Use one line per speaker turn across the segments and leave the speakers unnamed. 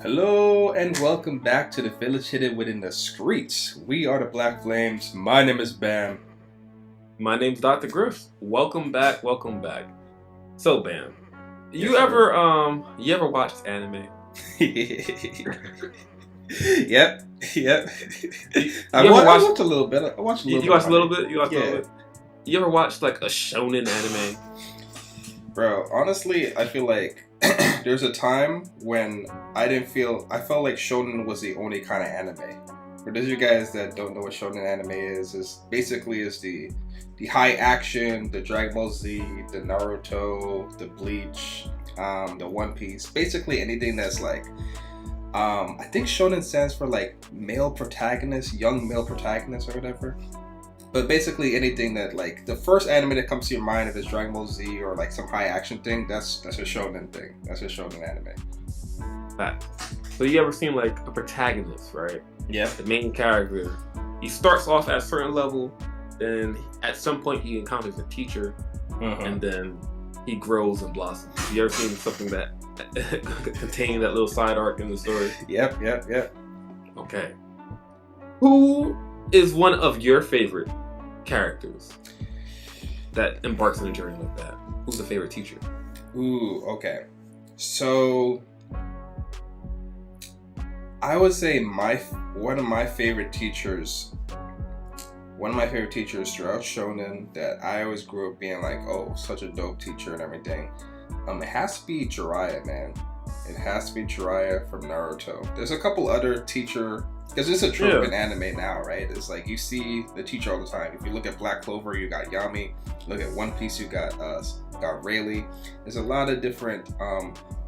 Hello and welcome back to the Village Hidden Within the Streets. We are the Black Flames. My name is Bam.
My name's Dr. Griffs. Welcome back. So Bam, you
Yes,
ever watched anime?
Yep. I watched a little bit. I watched a little bit.
You watched a little bit? You watched a
Yeah.
little bit? You ever watched like a shonen anime?
Bro, honestly, I feel like there's a time when I felt like shonen was the only kind of anime. For those of you guys that don't know what shonen anime is the high action, the Dragon Ball Z, the Naruto, the Bleach, the One Piece, basically anything that's like, I think shonen stands for like male protagonist, young male protagonist or whatever. But basically anything that like the first anime that comes to your mind if it's Dragon Ball Z or like some high action thing, that's a shonen thing. That's a shonen anime.
Fact. So you ever seen like a protagonist, right?
Yeah.
The main character. He starts off at a certain level, then at some point he encounters a teacher, and then he grows and blossoms. You ever seen something that contained that little side arc in the story?
Yep.
Okay. Who is one of your favorite characters that embarks on a journey like that? Who's the favorite teacher?
Ooh, okay. So I would say one of my favorite teachers throughout shonen that I always grew up being like, oh, such a dope teacher and everything. It has to be Jiraiya, man. It has to be Jiraiya from Naruto. There's a couple other teacher, because it's a trope in anime now, right? It's like you see the teacher all the time. If you look at Black Clover, you got Yami. Look at One Piece, you got Rayleigh. There's a lot of different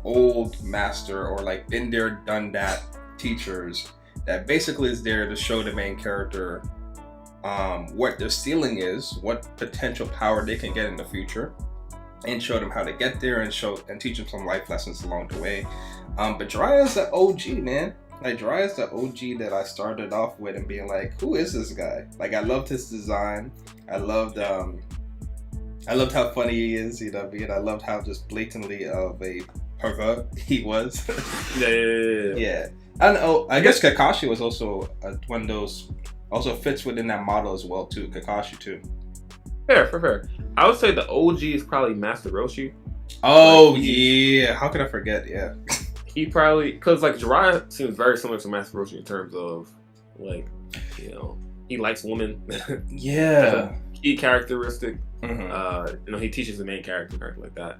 old master or like been there, done that teachers that basically is there to show the main character what their ceiling is, what potential power they can get in the future, and show them how to get there and teach them some life lessons along the way. But Jiraiya's the OG, man. Like Jiraiya's the OG that I started off with and being like, who is this guy? Like I loved his design. I loved how funny he is, you know what I mean? I loved how just blatantly of a pervert he was. Yeah. I don't know. I guess Kakashi was also one of those, also fits within that model as well too. Kakashi too.
Fair. I would say the OG is probably Master Roshi.
Oh, yeah. How could I forget? Yeah.
He probably, because like Jiraiya seems very similar to Master Roshi in terms of like, you know, he likes women.
Yeah.
That's a key characteristic. He teaches the main character like that.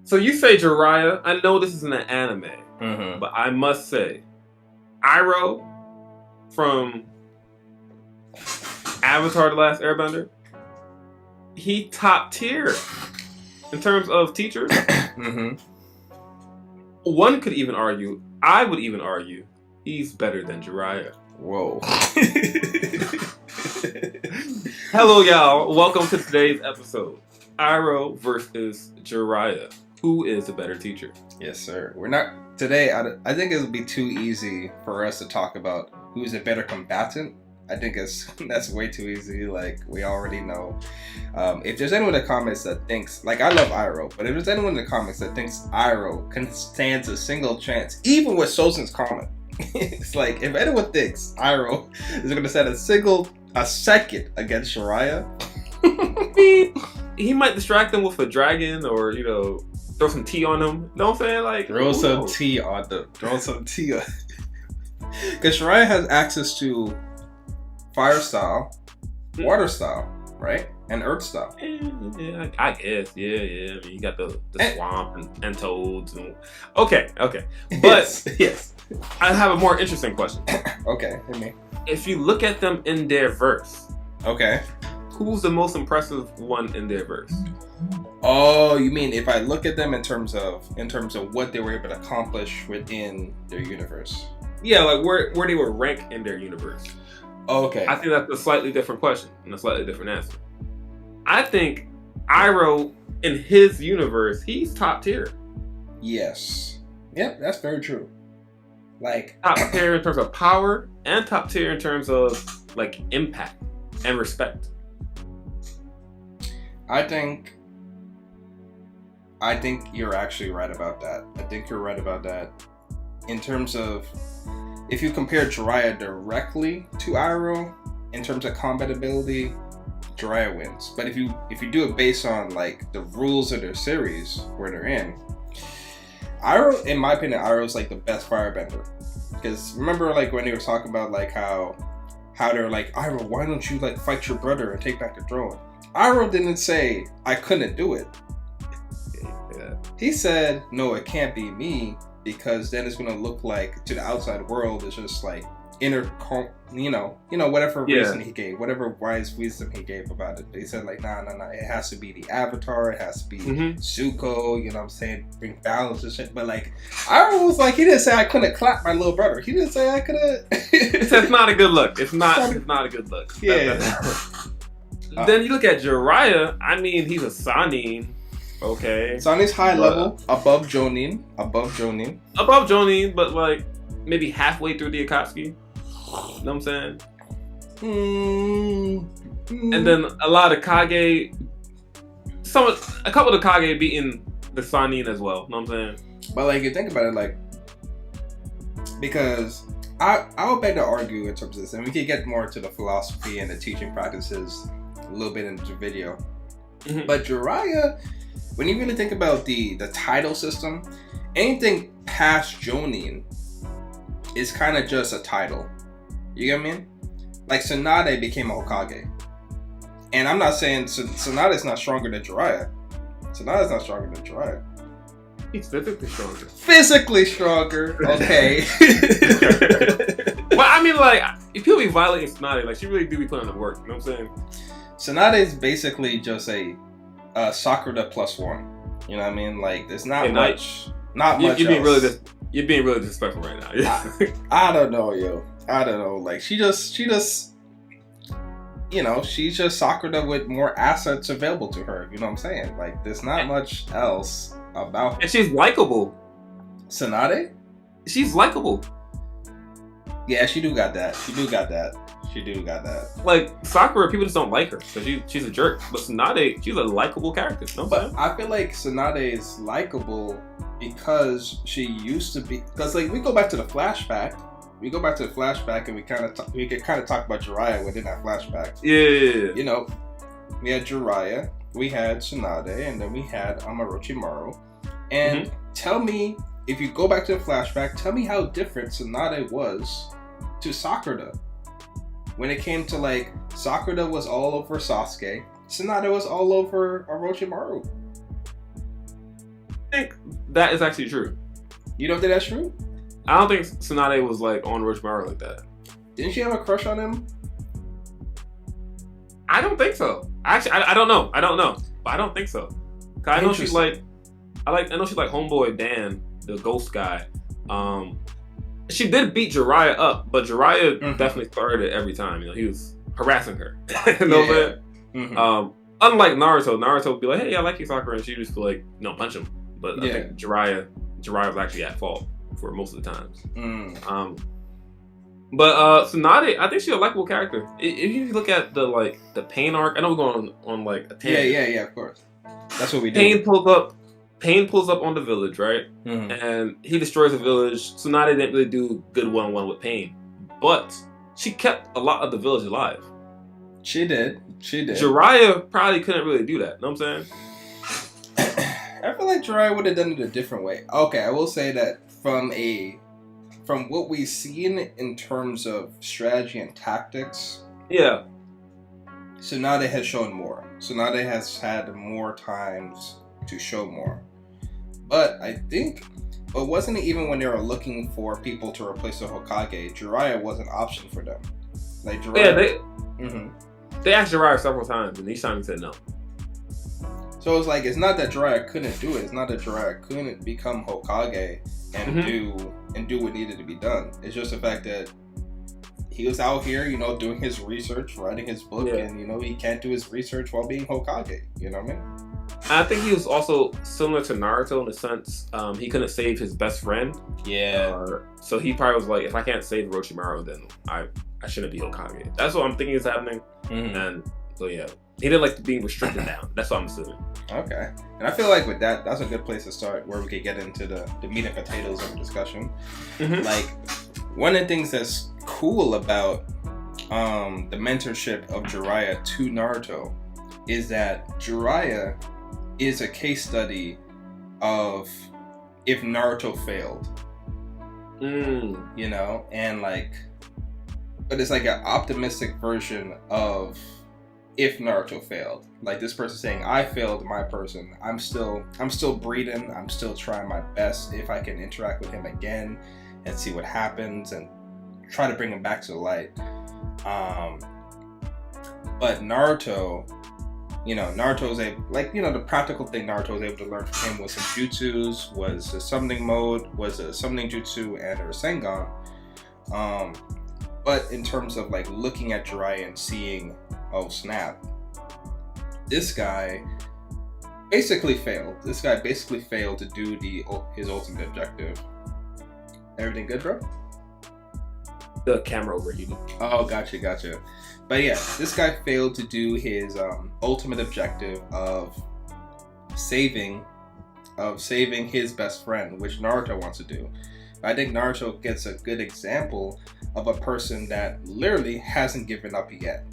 So you say Jiraiya. I know this isn't an anime, but I must say, Iroh from Avatar: The Last Airbender, he top tier in terms of teachers. One could even argue, I would even argue, he's better than Jiraiya.
Whoa.
Hello, y'all. Welcome to today's episode. Iroh versus Jiraiya. Who is the better teacher?
Yes, sir. We're not today. I think it would be too easy for us to talk about who's a better combatant. I think that's way too easy. Like we already know. If there's anyone in the comments that thinks, like I love Iroh, but if there's anyone in the comments that thinks Iroh can stand a single chance, even with Sozin's comment, it's like if anyone thinks Iroh is going to stand a second against Jiraiya,
he might distract them with a dragon or throw some tea on them. You know what I'm saying? Like
throw some tea on them. Because Jiraiya has access to fire style, water style, right? And earth style.
Yeah, I guess. Yeah. I mean, you got the swamp and toads. Okay. But
yes.
I have a more interesting question.
Okay, hit me.
If you look at them in their verse,
okay,
who's the most impressive one in their verse?
Oh, you mean if I look at them in terms of what they were able to accomplish within their universe?
Yeah, like where they would rank in their universe.
Okay.
I think that's a slightly different question and a slightly different answer. I think Iroh in his universe, he's top tier.
Yes. Yep, that's very true. Like
top tier in terms of power and top tier in terms of like impact and respect.
I think I think you're actually right about that. I think you're right about that. In terms of, if you compare Jiraiya directly to Iroh, in terms of combat ability, Jiraiya wins. But if you do it based on like the rules of their series where they're in, Iroh, in my opinion, Iroh's like the best firebender. Because remember, like when they were talking about like how they're like, Iroh, why don't you like fight your brother and take back the throne? Iroh didn't say I couldn't do it.
Yeah.
He said, no, it can't be me, because then it's gonna look like to the outside world it's just like whatever reason he gave, whatever wise wisdom he gave about it. They said like, nah, it has to be the Avatar, it has to be Zuko, you know what I'm saying, bring balance and shit. But like, Iroh was like, he didn't say I couldn't clap my little brother. He didn't say I couldn't.
It's not a good look. It's not a good look.
Yeah.
Then you look at Jiraiya. I mean, he's a Sannin. Okay.
Sannin's high level, above Jonin,
but like maybe halfway through the Akatsuki. You know what I'm saying? And then a lot of Kage, a couple of Kage beating the Sannin as well. You know what I'm saying?
But like, you think about it, like, because I would beg to argue in terms of this, and we could get more into the philosophy and the teaching practices a little bit into the video. But Jiraiya, when you really think about the title system, anything past Jonin is kind of just a title. You get what I mean? Like Tsunade became a Hokage. And I'm not saying Tsunade's not stronger than Jiraiya. Tsunade's not stronger than Jiraiya.
He's physically stronger.
Physically stronger, okay.
Well, I mean, like, if people be violating Tsunade, like, she really do be putting in the work. You know what I'm saying?
Tsunade is basically just a Sakura +1. You know what I mean? Like, there's not much. Not much.
You're being really disrespectful right now.
I don't know, yo. I don't know. Like, she just, you know, she's just Sakura with more assets available to her. You know what I'm saying? Like, there's not much else about her.
And she's likable.
Tsunade?
She's likable.
Yeah, she do got that.
Like, Sakura, people just don't like her because she's a jerk. But Tsunade, she's a likable character. You know what I'm saying?
I feel like Tsunade is likable because she used to be. Because, like, we go back to the flashback. And we could kind of talk about Jiraiya within that flashback.
Yeah.
You know, we had Jiraiya, we had Tsunade, and then we had Orochimaru. And tell me, if you go back to the flashback, tell me how different Tsunade was to Sakura. When it came to, like, Sakura was all over Sasuke, Tsunade was all over Orochimaru.
I think that is actually true.
You don't think that's true?
I don't think Tsunade was like on Orochimaru like that.
Didn't she have a crush on him?
I don't think so. Actually, I don't know. But I don't think so. Cause I know she's like homeboy Dan, the ghost guy. She did beat Jiraiya up, but Jiraiya definitely started it every time. You know, he was harassing her. You know what I'm saying? Unlike Naruto would be like, "Hey, I like you, Sakura," and she just be like, "No, punch him." But I think Jiraiya was actually at fault for most of the times. But Tsunade, I think she's a likable character. If you look at the Pain arc, I know we're going on like a tangent.
Yeah, of course. That's what we do.
Pain pulls up on the village, right? And he destroys the village. Tsunade didn't really do good one-on-one with Pain, but she kept a lot of the village alive.
She did.
Jiraiya probably couldn't really do that. Know what I'm saying?
I feel like Jiraiya would have done it a different way. Okay, I will say that from what we've seen in terms of strategy and tactics, Tsunade has shown more. Tsunade has had more times to show more. But wasn't it even when they were looking for people to replace the Hokage, Jiraiya was an option for them. Like Jiraiya,
they asked Jiraiya several times, and each time he said no.
So it's like, it's not that Jiraiya couldn't do it. It's not that Jiraiya couldn't become Hokage and do what needed to be done. It's just the fact that he was out here, you know, doing his research, writing his book, and, you know, he can't do his research while being Hokage. You know what I mean?
I think he was also similar to Naruto in the sense he couldn't save his best friend.
Yeah.
So he probably was like, if I can't save Orochimaru, then I shouldn't be Hokage. That's what I'm thinking is happening. And so yeah. He didn't like being restricted down. That's what I'm assuming.
Okay. And I feel like with that, that's a good place to start where we could get into the meat and potatoes of the discussion.
Mm-hmm.
Like, one of the things that's cool about the mentorship of Jiraiya to Naruto is that Jiraiya is a case study of if Naruto failed. You know? And like, but it's like an optimistic version of if Naruto failed. Like this person saying, I failed my person. I'm still breathing. I'm still trying my best. If I can interact with him again and see what happens and try to bring him back to the light. But Naruto, you know, Naruto's the practical thing Naruto was able to learn from him was some jutsus, was a summoning mode, was a summoning jutsu and a Rasengan. But in terms of like looking at Jiraiya and seeing, oh snap, this guy basically failed. This guy basically failed to do his ultimate objective. Everything good, bro?
The camera overheated.
Oh, gotcha. But yeah, this guy failed to do his ultimate objective of saving his best friend, which Naruto wants to do. I think Naruto gets a good example of a person that literally hasn't given up yet.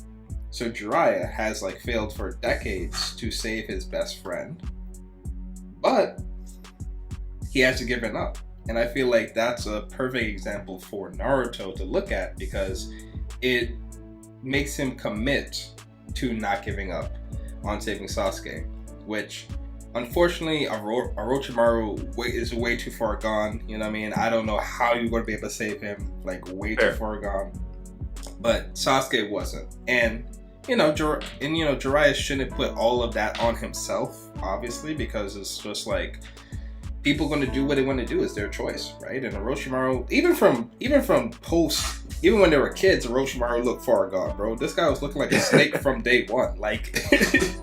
So Jiraiya has like failed for decades to save his best friend, but he hasn't given up. And I feel like that's a perfect example for Naruto to look at because it makes him commit to not giving up on saving Sasuke, which unfortunately Orochimaru is way too far gone. You know what I mean? I don't know how you're going to be able to save him, like way too far gone. But Sasuke wasn't. And Jiraiya shouldn't put all of that on himself, obviously, because it's just like people going to do what they want to do. Is their choice, right? And Orochimaru, even when they were kids, Orochimaru looked far gone, bro. This guy was looking like a snake from day one. Like,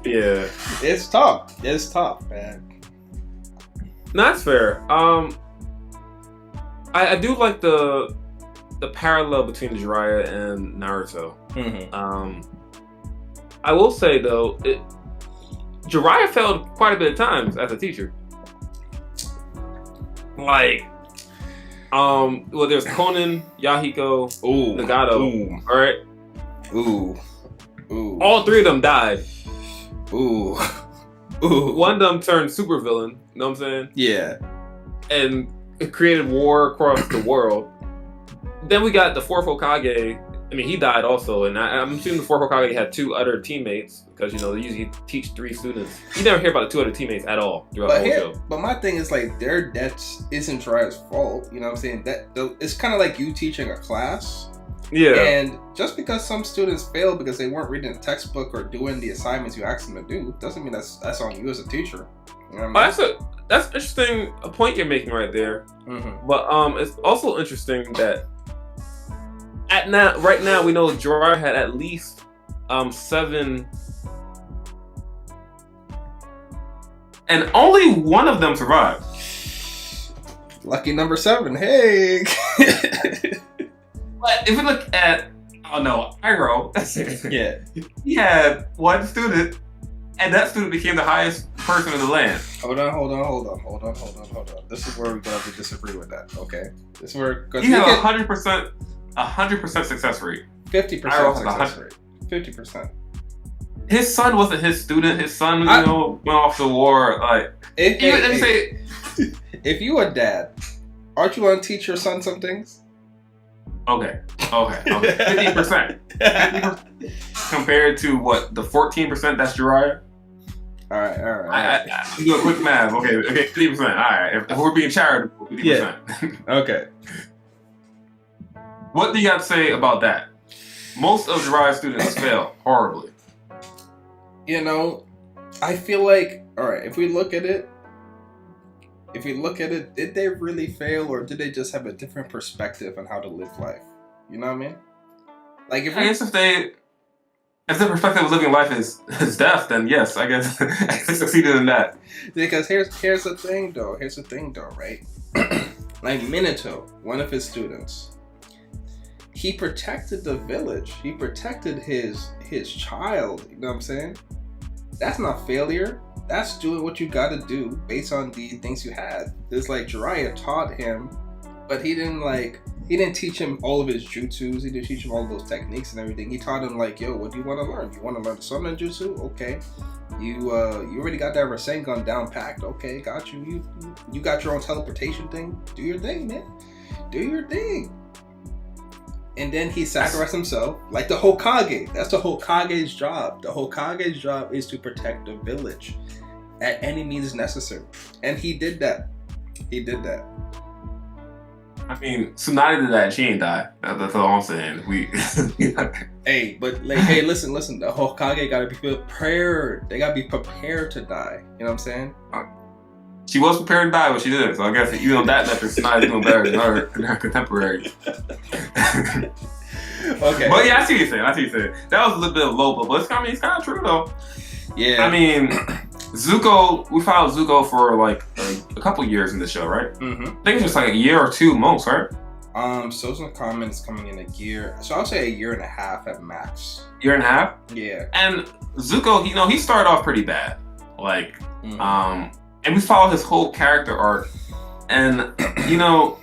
yeah,
it's tough, man.
No, that's fair. I do like the parallel between Jiraiya and Naruto.
Mm-hmm.
I will say though, Jiraiya failed quite a bit of times as a teacher. Like, well, there's Conan, Yahiko, Nagato. All right.
Ooh.
All three of them died.
Ooh.
One of them turned supervillain. You know what I'm saying?
Yeah.
And it created war across the world. Then we got the fourth Hokage. I mean, he died also, and I'm assuming the fourth Hokage had two other teammates because they usually teach 3 students. You never hear about the 2 other teammates at all throughout the whole show.
But my thing is like their deaths isn't Jiraiya's fault. You know what I'm saying? It's kind of like you teaching a class.
Yeah.
And just because some students fail because they weren't reading the textbook or doing the assignments you asked them to do, doesn't mean that's on you as a teacher. You know what I mean?
That's interesting. A point you're making right there.
Mm-hmm.
But it's also interesting that right now we know Jiraiya had at least 7, and only one of them survived.
Lucky number 7. Hey.
But if we look at Iroh,
yeah,
he had 1 student, and that student became the highest person in the land.
Hold on. This is where we're going to disagree with that. Okay, this is where
he had 100% success rate.
50% success rate. 50%.
His son wasn't his student. His son, went off to war. Like,
if you a dad, aren't you going to teach your son some things?
Okay. 50%. 50% compared to what, the 14% that's Jiraiya?
All right.
I do a quick math. Okay, 50%. All right. If we're being charitable, 50%.
Yeah. Okay.
What do you got to say about that? Most of Jiraiya's students fail horribly.
I feel like, all right, if we look at it, did they really fail or did they just have a different perspective on how to live life? You know what I mean? Like if
the perspective of living life is death, then yes, I guess they succeeded in that.
Because here's the thing though, right? Like Minato, one of his students, he protected the village. He protected his child. You know what I'm saying? That's not failure. That's doing what you got to do based on the things you had. It's like Jiraiya taught him, but he didn't teach him all of his jutsus. He didn't teach him all those techniques and everything. He taught him like, yo, what do you want to learn? You want to learn the Summon Jutsu? Okay. You already got that Rasengan down packed. Okay, got you. You got your own teleportation thing. Do your thing, man. Do your thing. And then he sacrificed himself like the Hokage. That's the Hokage's job. The Hokage's job is to protect the village at any means necessary. And he did that. He did that.
I mean, Tsunade did that. She ain't die. That's all I'm saying.
Hey, but like, hey, listen. The Hokage gotta be prepared. They gotta be prepared to die. You know what I'm saying?
She was prepared to die, but she didn't. So I guess even on that metric, Tsunade's doing better than her contemporaries.
Okay.
But yeah, I see what you're saying. That was a little bit of low, but it's kind of true though.
Yeah.
I mean, Zuko, we followed Zuko for like a couple years in the show, right?
Mm-hmm.
I think it's just like a year or two most, right?
Social comment is coming in a year. So I'll say a year and a half at max.
Year and a half?
Yeah.
And Zuko, he started off pretty bad. Like, and we followed his whole character arc. And, I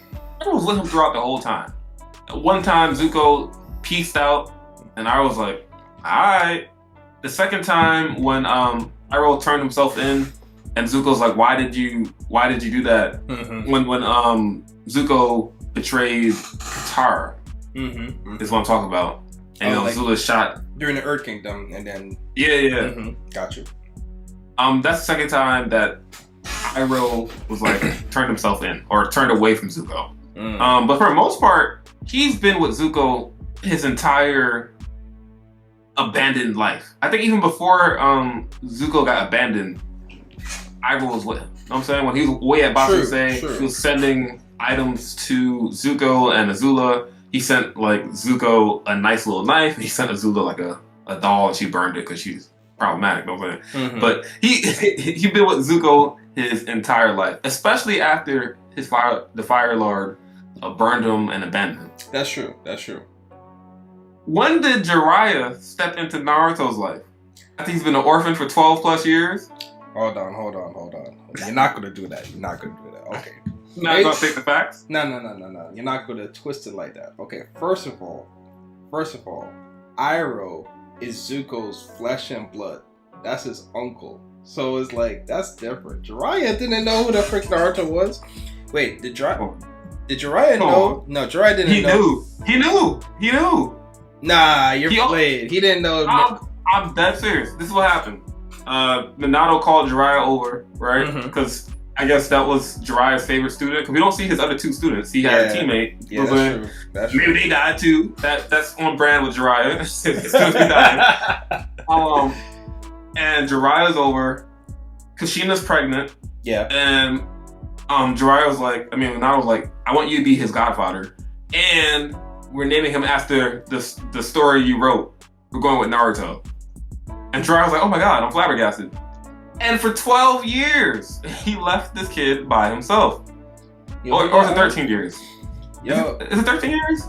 was with him throughout the whole time. One time, Zuko peaced out, and I was like, alright. The second time, when Iroh turned himself in, and Zuko's like, why did you do that?
Mm-hmm.
When Zuko betrayed Katara, is what I'm talking about. And
like
Zula shot
during the Earth Kingdom, and then got you.
That's the second time that Iroh was like turned himself in or turned away from Zuko. But for the most part, he's been with Zuko his entire abandoned life. I think even before Zuko got abandoned, Iroh was with him. You know what I'm saying? When he was way at Basase, he was sending items to Zuko and Azula. He sent like Zuko a nice little knife. He sent Azula like a doll, and she burned it because she's problematic. You know what I'm saying?
Mm-hmm.
But he been with Zuko his entire life, especially after the Fire Lord burned him and abandoned him.
That's true.
When did Jiraiya step into Naruto's life? After he's been an orphan for 12 plus years?
Hold on. You're not gonna do that. Okay.
You're not gonna take the facts?
No. You're not gonna twist it like that. Okay. First of all, Iroh is Zuko's flesh and blood. That's his uncle. So it's like, that's different. Jiraiya didn't know who the frick Naruto was. Wait, did Jiraiya know? No, Jiraiya didn't know.
He knew.
Nah, you're played. He didn't know.
I'm dead serious. This is what happened. Minato called Jiraiya over, right? Because I guess that was Jiraiya's favorite student. Because we don't see his other two students. He had a teammate.
Yeah, that's true.
Maybe they died too. That's on brand with Jiraiya. His students died. And Jiraiya's over. Kushina's pregnant.
Yeah.
And Jiraiya was like, Minato was like, I want you to be his godfather. And we're naming him after the story you wrote. We're going with Naruto. And Jiraiya was like, oh my god, I'm flabbergasted. And for 12 years, he left this kid by himself. Or is it 13 years?
Yo.
Is it 13 years?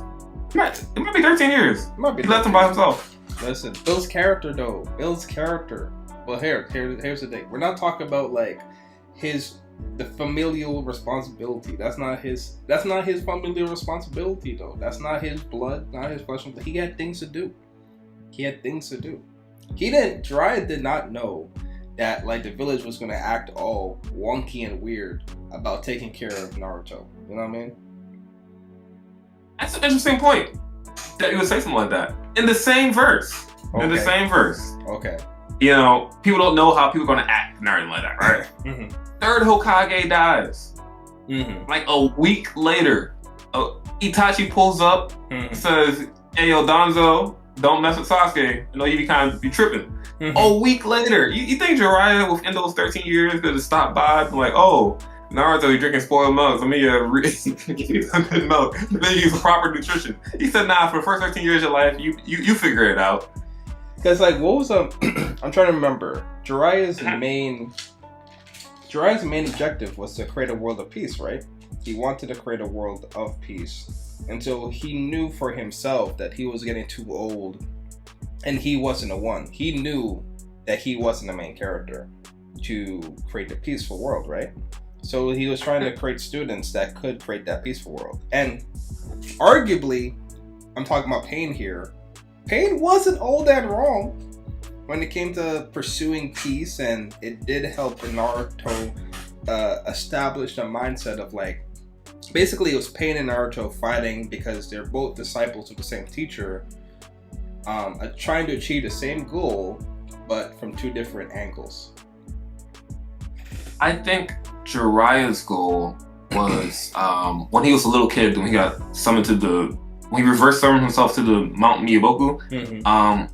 It might be 13 years. He left him by himself.
Listen, Bill's character though. Well, here's the thing. We're not talking about like the familial responsibility. That's not his familial responsibility though. That's not his blood, not his flesh and blood. He had things to do. Jiraiya did not know that like the village was gonna act all wonky and weird about taking care of Naruto. You know what I mean?
That's an interesting point. That you would say something like that. In the same verse.
Okay.
People don't know how people are gonna act and everything like that, right? Third Hokage dies. Like a week later, Itachi pulls up, says, "Hey, yo, Danzo, don't mess with Sasuke. You be tripping." A week later, you think Jiraiya within those 13 years could have stopped by and like, "Oh, Naruto, you're drinking spoiled milk. Let me give you some good milk. Then you use proper nutrition." He said, "Nah, for the first 13 years of your life, you figure it out."
Because like, what was I'm trying to remember. Jiraiya's main objective was to create a world of peace, right? He wanted to create a world of peace. And so he knew for himself that he was getting too old and he wasn't the one. He knew that he wasn't the main character to create a peaceful world, right? So he was trying to create students that could create that peaceful world. And arguably, I'm talking about Pain here. Pain wasn't all that wrong when it came to pursuing peace, and it did help in Naruto establish a mindset of like, basically it was Pain and Naruto fighting because they're both disciples of the same teacher, trying to achieve the same goal, but from two different angles.
I think Jiraiya's goal was when he was a little kid, when he got summoned to when he reverse summoned himself to the Mount Miyaboku.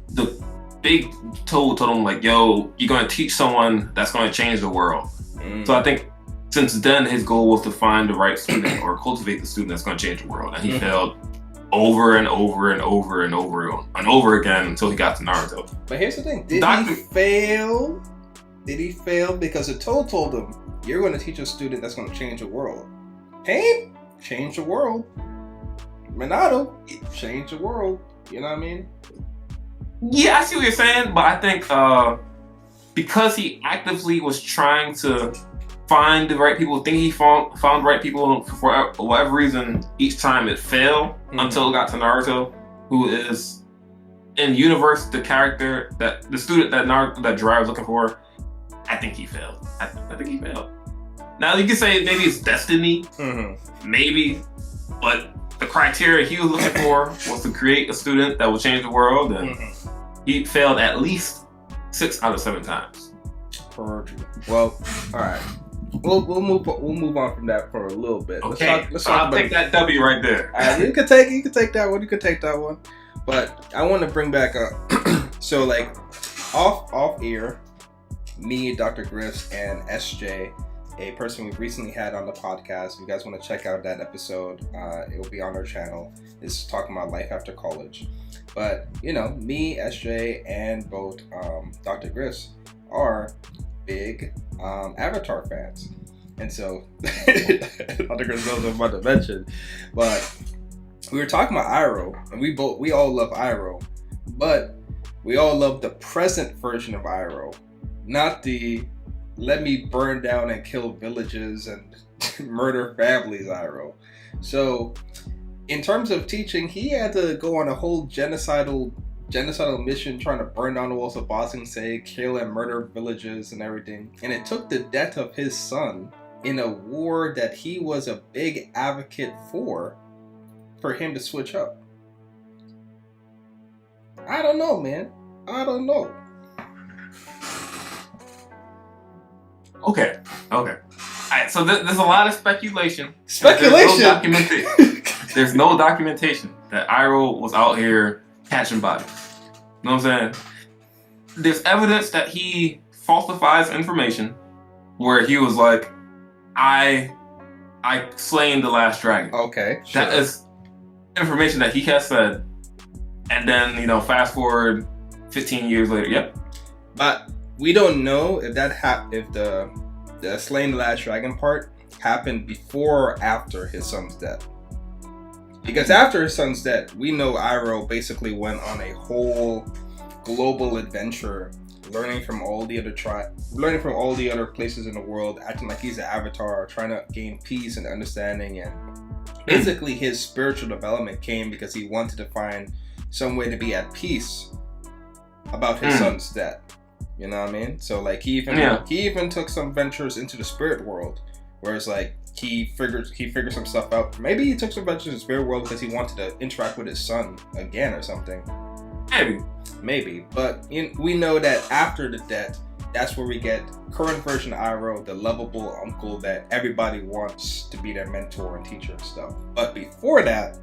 The big told him like, "Yo, you're gonna teach someone that's gonna change the world." So I think since then his goal was to find the right student or cultivate the student that's gonna change the world, and he failed over and over and over and over and over again until he got to Naruto.
But here's the thing: did he fail? Did he fail because the told him, "You're going to teach a student that's going to change the world"? Pain, change the world. Minato, change the world. You know what I mean?
Yeah, I see what you're saying, but I think because he actively was trying to find the right people, think he found the right people for whatever reason, each time it failed until it got to Naruto, who is in universe the character that the student that Jiraiya was looking for. I think he failed. I think he failed. Now you can say maybe it's destiny, maybe, but the criteria he was looking for was to create a student that will change the world, and he failed at least 6 out of 7 times.
Well, all right. We'll move on from that for a little bit.
Okay, let's talk I'll take that W right there.
You can take that one. You can take that one. But I want to bring back up. So like off air, me, Dr. Griffs, and SJ, a person we recently had on the podcast. If you guys want to check out that episode, it will be on our channel. It's talking about life after college. But, you know, me, SJ, and both Dr. Griffs are big Avatar fans. And so, Dr. Griffs knows what I'm about to mention. But we were talking about Iroh, and we all love Iroh. But we all love the present version of Iroh. Not the let me burn down and kill villages and murder families Iroh. So, in terms of teaching, he had to go on a whole genocidal mission trying to burn down the walls of Ba Sing Se, kill and murder villages and everything. And it took the death of his son in a war that he was a big advocate for him to switch up. I don't know, man. I don't know.
Okay. All right, so there's a lot of speculation. There's no documentation that Iroh was out here catching bodies. You know what I'm saying? There's evidence that he falsifies information where he was like, I slain the last dragon.
Okay. Sure.
That is information that he has said. And then, you know, fast forward 15 years later. Yep.
But we don't know if if the slaying the last dragon part happened before or after his son's death. Because after his son's death, we know Iroh basically went on a whole global adventure, learning from all the other places in the world, acting like he's an avatar, trying to gain peace and understanding. And basically his spiritual development came because he wanted to find some way to be at peace about his son's death. You know what I mean? So like he even took some ventures into the spirit world, whereas like he figured some stuff out. Maybe he took some ventures in the spirit world because he wanted to interact with his son again or something. Maybe. But we know that after the death, that's where we get current version of Iroh, the lovable uncle that everybody wants to be their mentor and teacher and stuff. But before that,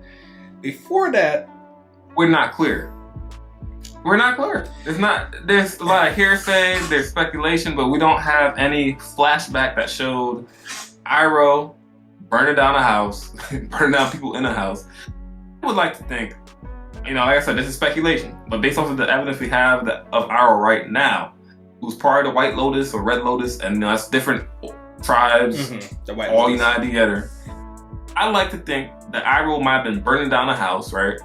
we're not clear. There's a lot of hearsay, there's speculation, but we don't have any flashback that showed Iroh burning down a house, burning down people in a house. I would like to think, you know, like I said, this is speculation, but based off of the evidence we have of Iroh right now, who's part of the White Lotus or Red Lotus, and that's different tribes, all united together. I like to think that Iroh might have been burning down the house, right?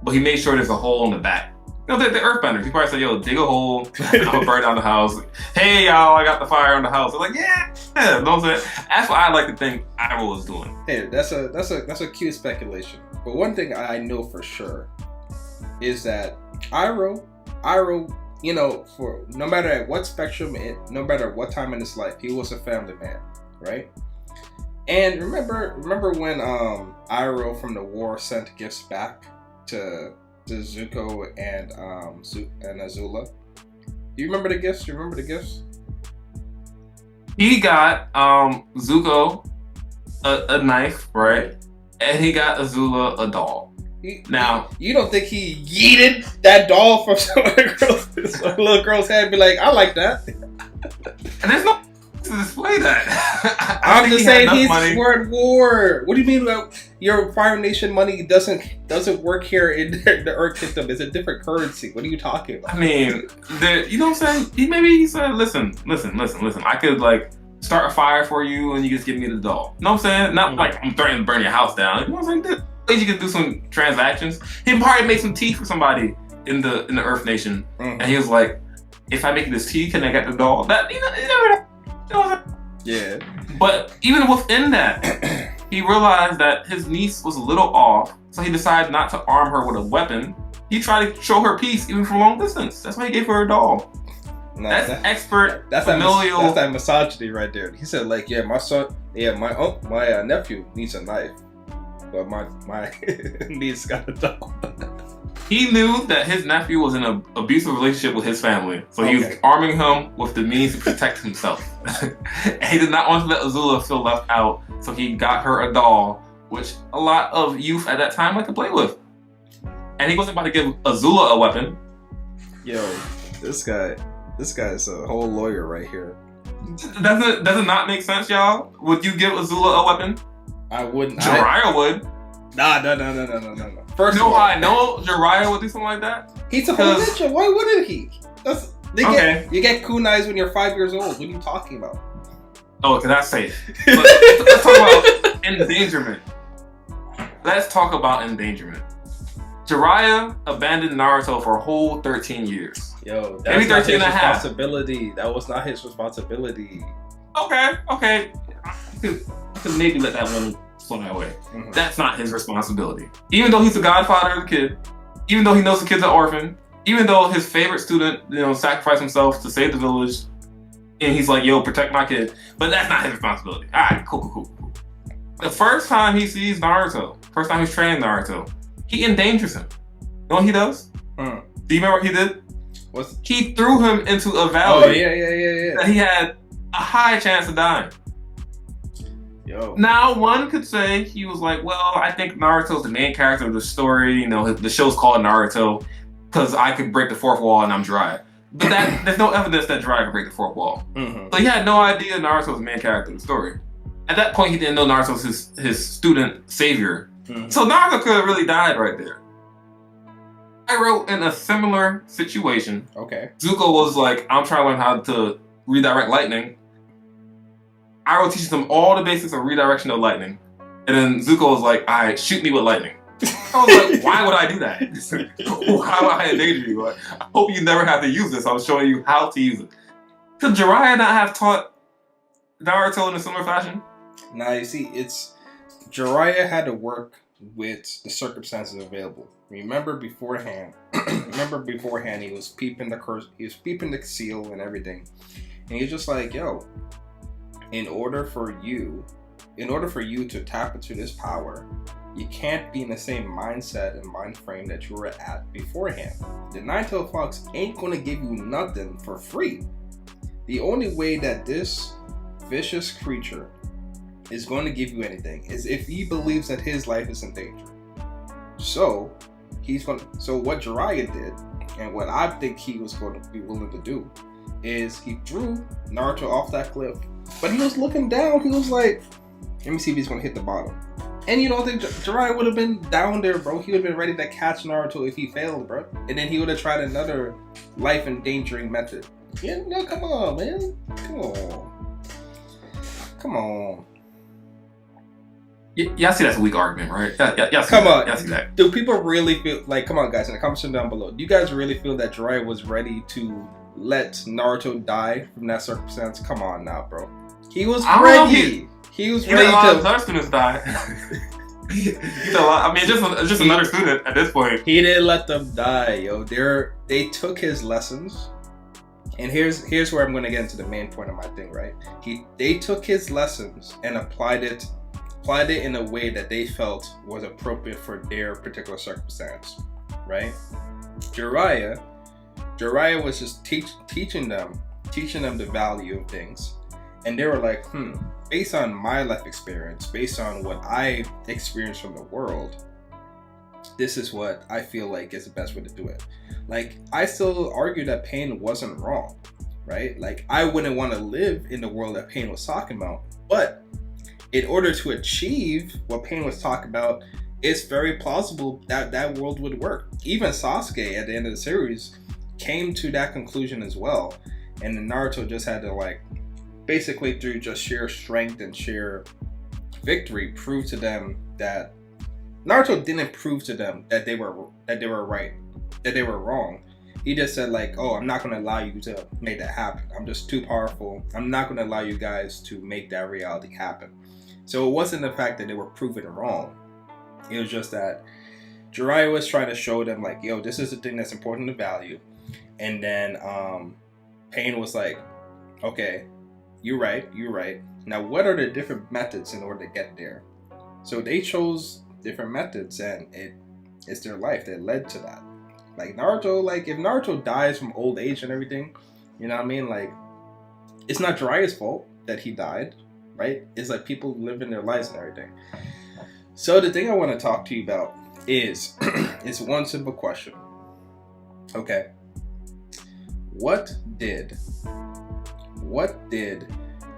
But he made sure there's a hole in the back. You know, the earthbenders. He probably said, yo, dig a hole. I'm going to burn down the house. Hey, y'all, I got the fire on the house. I'm like, yeah. You know what I'm saying? That's what I like to think Iroh was doing.
Hey, that's a cute speculation. But one thing I know for sure is that Iroh, you know, for no matter at what spectrum, no matter what time in his life, he was a family man, right? And remember when Iroh from the war sent gifts back to Zuko and Azula? Do you remember the gifts?
He got Zuko a knife, right? And he got Azula a doll. Now,
you don't think he yeeted that doll from some little girl's head and be like, I like that?
And there's no to display that.
I'm just saying we're at war. What do you mean about your Fire Nation money doesn't work here in the Earth Kingdom? It's a different currency. What are you talking about?
I mean, you know what I'm saying? He said, listen. I could like start a fire for you and you just give me the doll. You know what I'm saying? Not like I'm threatening to burn your house down. You know what I'm saying? You could do some transactions. He probably made some tea for somebody in the Earth Nation, and he was like, "If I make this tea, can I get the doll?" That you never know.
Yeah.
But even within that, he realized that his niece was a little off, so he decided not to arm her with a weapon. He tried to show her peace even from long distance. That's why he gave her a doll. No, that's familial.
That's that misogyny right there. He said, like, yeah, my son, my nephew needs a knife. But my niece got a doll.
He knew that his nephew was in an abusive relationship with his family, so he was arming him with the means to protect himself. And he did not want to let Azula feel left out, so he got her a doll, which a lot of youth at that time like to play with. And he wasn't about to give Azula a weapon.
Yo, this guy's a whole lawyer right here.
Does it not make sense, y'all? Would you give Azula a weapon?
I wouldn't.
Jiraiya would.
No. First of all,
I know Jiraiya would do something like that.
He's a whole ninja. Why wouldn't he? You get kunais when you're 5 years old. What are you talking about?
Oh, because that's safe. But let's talk about endangerment. Jiraiya abandoned Naruto for a whole 13 years.
Yo, that's maybe 13 and a half. Responsibility. That was not his responsibility.
Okay. I could maybe let that one fly away. Mm-hmm. That's not his responsibility. Even though he's the godfather of the kid, even though he knows the kid's an orphan, even though his favorite student, sacrificed himself to save the village, and he's like, yo, protect my kid. But that's not his responsibility. All right, cool. The first time he sees Naruto, first time he's training Naruto, he endangers him. You know what he does? Do you remember what he did? He threw him into a valley.
Oh, yeah.
That he had a high chance of dying.
Yo.
Now, one could say he was like, well, I think Naruto's the main character of the story. The show's called Naruto because I could break the fourth wall and I'm Jiraiya. But there's no evidence that Jiraiya could break the fourth wall. Mm-hmm. So he had no idea Naruto was the main character of the story. At that point, he didn't know Naruto was his student savior. Mm-hmm. So Naruto could have really died right there. Iroh in a similar situation.
Okay.
Zuko was like, I'm trying to learn how to redirect lightning. Iroh teaches him all the basics of redirection of lightning. And then Zuko was like, all right, shoot me with lightning. I was like, why would I do that? Why would I endanger you? Like, I hope you never have to use this. I'm showing you how to use it. Could Jiraiya not have taught Naruto in a similar fashion?
Nah, you see, Jiraiya had to work with the circumstances available. Remember beforehand, he was peeping the seal and everything. And he's just like, yo, in order for you to tap into this power, you can't be in the same mindset and mind frame that you were at beforehand. The Nine-Tailed Fox ain't gonna give you nothing for free. The only way that this vicious creature is going to give you anything is if he believes that his life is in danger. So what Jiraiya did, and what I think he was going to be willing to do, is he threw Naruto off that cliff. But he was looking down. He was like, let me see if he's going to hit the bottom. And you don't think Jiraiya would have been down there, bro? He would have been ready to catch Naruto if he failed, bro. And then he would have tried another life-endangering method. Yeah, no, come on, man. Come on.
Yeah, I see that's a weak argument, right? Yeah,
Come on.
I see that.
Do people really feel like? Come on, guys, in the comment section down below. Do you guys really feel that Jiraiya was ready to let Naruto die from that circumstance? Come on now, bro. He was ready. He was ready to.
Let other students die. I mean, just another student at this point.
He didn't let them die, yo. They took his lessons, and here's where I'm going to get into the main point of my thing, right? They took his lessons and applied it in a way that they felt was appropriate for their particular circumstance, right? Jiraiya was just teaching them the value of things, and they were like, based on my life experience, based on what I experienced from the world, this is what I feel like is the best way to do it. Like, I still argue that Pain wasn't wrong, right? Like, I wouldn't want to live in the world that Pain was talking about, but in order to achieve what Pain was talking about, it's very plausible that that world would work. Even Sasuke at the end of the series came to that conclusion as well, and then Naruto just had to, like, basically through just sheer strength and sheer victory, prove to them that Naruto didn't prove to them that they were right, that they were wrong. He just said, like, oh, I'm not going to allow you to make that happen. I'm just too powerful. I'm not going to allow you guys to make that reality happen. So it wasn't the fact that they were proven wrong. It was just that Jiraiya was trying to show them, like, yo, this is the thing that's important to value. And then Pain was like, okay, you're right. Now, what are the different methods in order to get there? So they chose different methods, and it's their life that led to that. Like Naruto, like if Naruto dies from old age and everything, you know what I mean? Like, it's not Jiraiya's fault that he died, right? It's like people living their lives and everything. So the thing I want to talk to you about is, it's one simple question. Okay. What did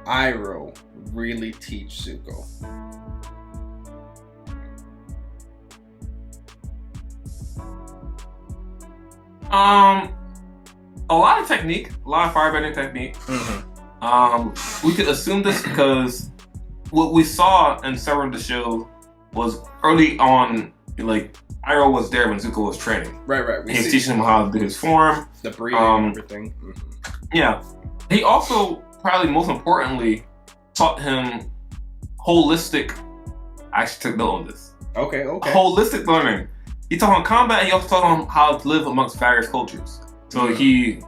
Iroh really teach Zuko?
A lot of technique, a lot of firebending technique. We could assume this because what we saw in several of the shows was early on, like Iroh was there when Zuko was training.
Right.
He was teaching him how to do his form,
the breathing, and everything.
Yeah. He also, probably most importantly, taught him holistic. I actually took note on this.
Okay.
Holistic learning. He taught him combat. He also taught him how to live amongst various cultures. So he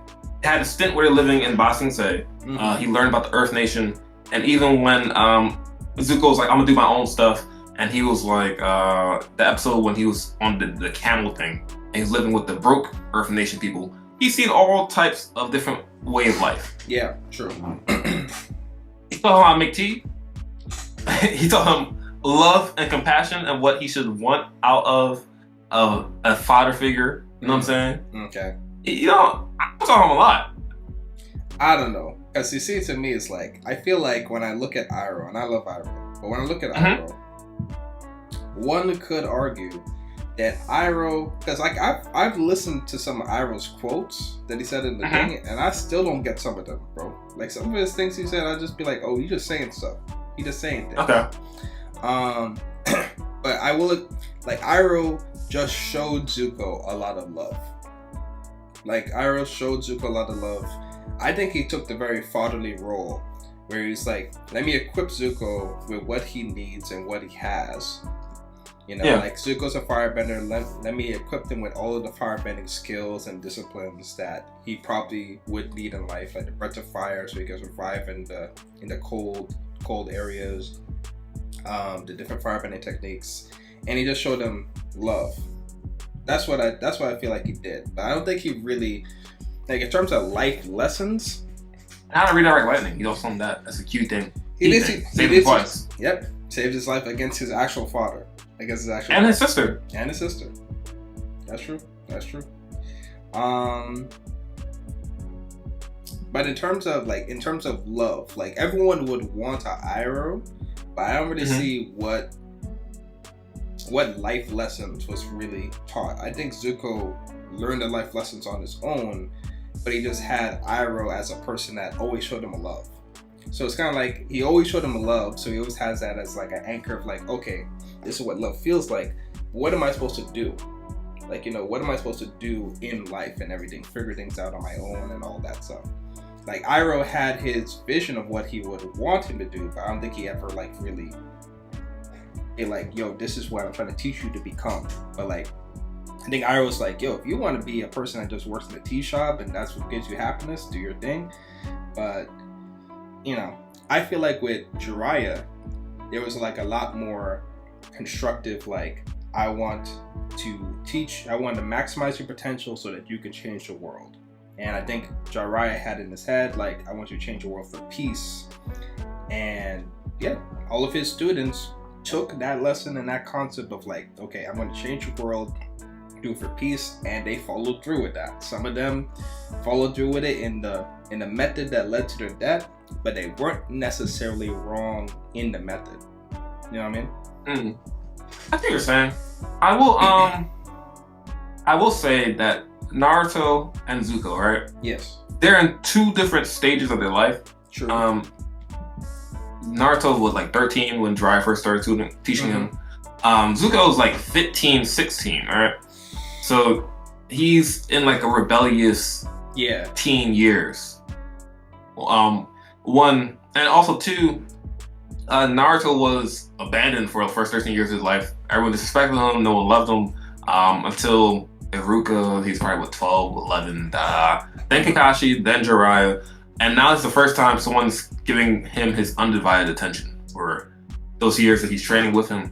had a stint where they're living in Ba Sing Se. He learned about the Earth Nation, and even when Zuko was like, "I'm gonna do my own stuff," and he was like, the episode when he was on the camel thing, and he was living with the broke Earth Nation people. He's seen all types of different ways of life.
Yeah, true.
He taught him how to make tea. He taught him love and compassion and what he should want out of a father figure. You know what I'm saying?
Okay.
You know, I taught him a lot.
I don't know. Because you see, to me, it's like, I feel like when I look at Iroh, and I love Iroh, but when I look at Iroh, one could argue that Iroh, because like I've listened to some of Iroh's quotes that he said in the thing, and I still don't get some of them, bro. Like some of his things he said, I just be like, oh, you just saying stuff. He just saying things.
Okay.
But I will, like, Iroh just showed Zuko a lot of love. Like, Iroh showed Zuko a lot of love. I think he took the very fatherly role where he's like, let me equip Zuko with what he needs and what he has. You know, like, Zuko's a firebender. Let me equip him with all of the firebending skills and disciplines that he probably would need in life, like the breath of fire, so he can survive in the cold areas. The different firebending techniques, and he just showed them love. That's what I feel like he did. But I don't think he really, like, in terms of life lessons.
How to redirect lightning. He also found that as a cute thing.
He did
saved his twice.
Yep, saved his life against his actual father, against his actual
and
father.
His sister.
That's true. But in terms of love, like, everyone would want an Iroh, but I don't really see what life lessons was really taught. I think Zuko learned the life lessons on his own, but he just had Iroh as a person that always showed him a love. So it's kind of like he always showed him love, so he always has that as like an anchor of like, okay, this is what love feels like. What am I supposed to do? Like, you know, what am I supposed to do in life and everything? Figure things out on my own and all that stuff. Like, Iroh had his vision of what he would want him to do, but I don't think he ever like really like, yo, this is what I'm trying to teach you to become. But like, I think Iroh's like, yo, if you want to be a person that just works in a tea shop and that's what gives you happiness, do your thing. But, you know, I feel like with Jiraiya, there was like a lot more constructive, like, I want to maximize your potential so that you can change the world. And I think Jiraiya had in his head, like, I want you to change the world for peace. And yeah, all of his students took that lesson and that concept of like, okay, I'm going to change the world, do it for peace, and they followed through with that. Some of them followed through with it in the method that led to their death, but they weren't necessarily wrong in the method. You know what I mean?
I think you're saying. I will say that Naruto and Zuko, right?
Yes.
They're in two different stages of their life.
True.
Naruto was like 13 when Jiraiya first started teaching him. Zuko was like 15, 16, right? So he's in like a rebellious teen years. One, and also two, Naruto was abandoned for the first 13 years of his life. Everyone disrespected him, no one loved him, until Iruka, he's probably 12, 11, then Kakashi, then Jiraiya, and now it's the first time someone's giving him his undivided attention for those years that he's training with him.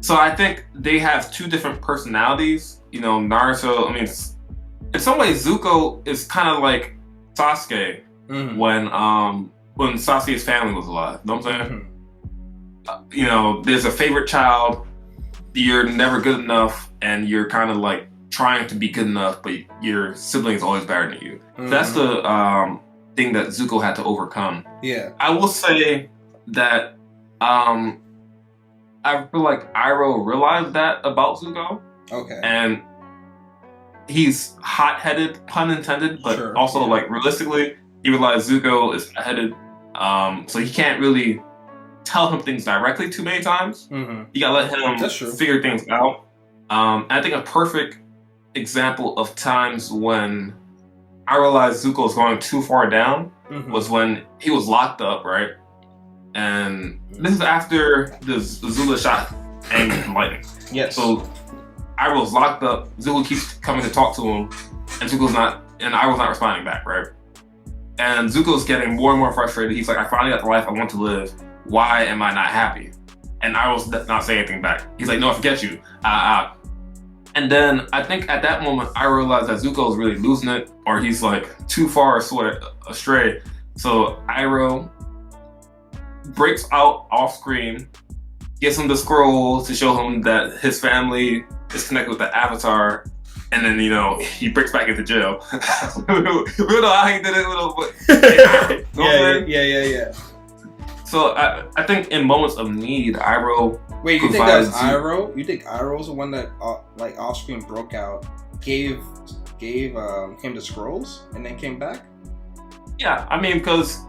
So I think they have two different personalities. You know, Naruto, I mean, in some ways, Zuko is kind of like Sasuke when Sasuke's family was alive. You know what I'm saying? You know, there's a favorite child, you're never good enough, and you're kind of like trying to be good enough, but your sibling is always better than you. That's the thing that Zuko had to overcome.
Yeah.
I will say that I feel like Iroh realized that about Zuko.
Okay.
And he's hot-headed, pun intended, but also like realistically, he realized Zuko is hot-headed, so he can't really tell him things directly too many times. You gotta let him figure things out. I think a perfect example of times when I realized Zuko was going too far down was when he was locked up, right? And this is after the Zula shot Aang and lightning.
Yes.
So Iroh was locked up. Zuko keeps coming to talk to him, and Iroh's not responding back, right? And Zuko's getting more and more frustrated. He's like, I finally got the life I want to live. Why am I not happy? And Iroh's not saying anything back. He's like, no, I forget you. And then I think at that moment, I realized that Zuko is really losing it, or he's like too far astray. So Iroh breaks out off screen, gives him the scroll to show him that his family is connected with the Avatar, and then, you know, he breaks back into jail. We don't know how he did it, but
yeah.
So I think in moments of need, Iroh.
Wait, you think that's Iroh? You think Iroh's the one that like off screen broke out, gave him the scrolls, and then came back?
Yeah, I mean, because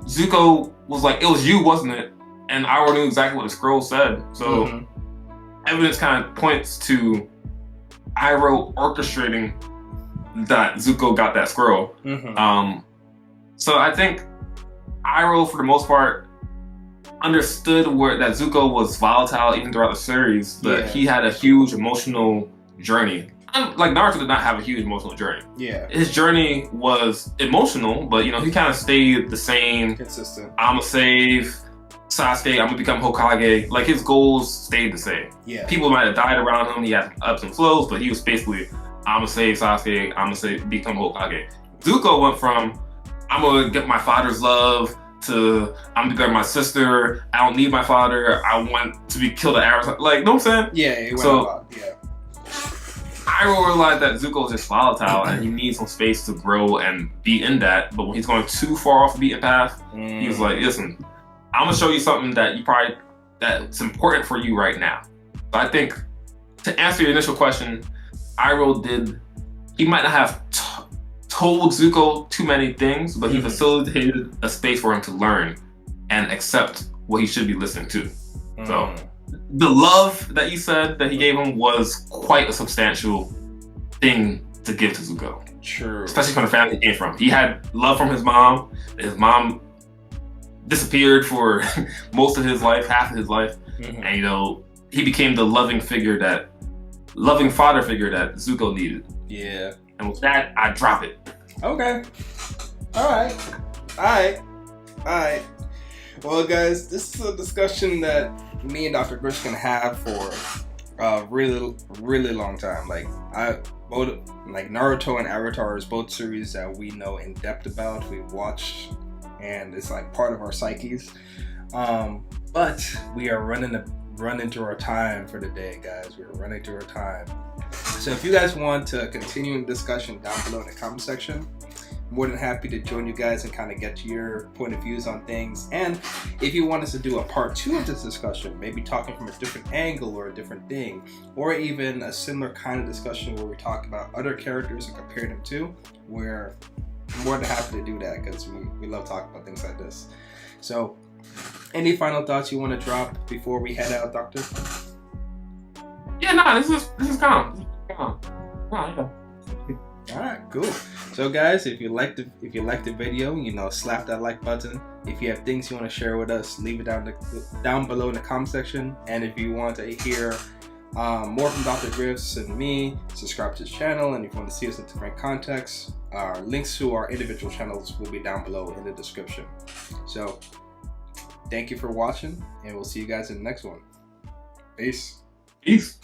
Zuko was like, it was you, wasn't it? And Iroh knew exactly what the scroll said. So evidence kind of points to Iroh orchestrating that Zuko got that scroll. So I think Iroh, for the most part, understood that Zuko was volatile even throughout the series, but he had a huge emotional journey. Like, Naruto did not have a huge emotional journey. Yeah. His journey was emotional, but, you know, he kind of stayed the same.
Consistent.
I'm gonna save Sasuke, I'm gonna become Hokage. Like, his goals stayed the same. Yeah. People might have died around him, he had ups and flows, but he was basically, I'm gonna save Sasuke, I'm gonna become Hokage. Zuko went from, I'm gonna get my father's love, to I'm gonna get my sister, I don't need my father, I want to be killed at Avatar. Like, you know what I'm saying?
Yeah, he went a lot. Yeah.
Iroh realized that Zuko is just volatile and he needs some space to grow and be in that. But when he's going too far off the beaten path, he was like, listen, I'm gonna show you something that that's important for you right now. So I think, to answer your initial question, Iroh he might not have told Zuko too many things, but he
Mm-hmm.
facilitated a space for him to learn and accept what he should be listening to.
Mm-hmm.
So the love that you said that he gave him was quite a substantial thing to give to Zuko.
True.
Especially from the family he came from. He had love from his mom. His mom disappeared for most of his life, half of his life.
Mm-hmm.
And, you know, he became the loving father figure that Zuko needed.
Yeah.
And with that, I drop it.
Okay. Alright. Well, guys, this is a discussion that me and Dr. Griffs can have for a really, really long time. Like, Naruto and Avatar is both series that we know in depth about. We've watched, and it's like part of our psyches. But we are running through our time for the day, guys. We're running through our time. So if you guys want to continue the discussion down below in the comment section, more than happy to join you guys and kind of get your point of views on things. And if you want us to do a part 2 of this discussion, maybe talking from a different angle or a different thing, or even a similar kind of discussion where we talk about other characters and compare them to, we're more than happy to do that, because we love talking about things like this. So any final thoughts you want to drop before we head out, Doctor?
Yeah, no, this is calm. Yeah.
All right, cool. So guys, if you liked the video, you know, slap that like button. If you have things you want to share with us, leave it down below in the comment section. And if you want to hear more from Dr. Griffs and me, subscribe to his channel. And if you want to see us in different contexts, links to our individual channels will be down below in the description. So thank you for watching, and we'll see you guys in the next one. Peace.
Peace.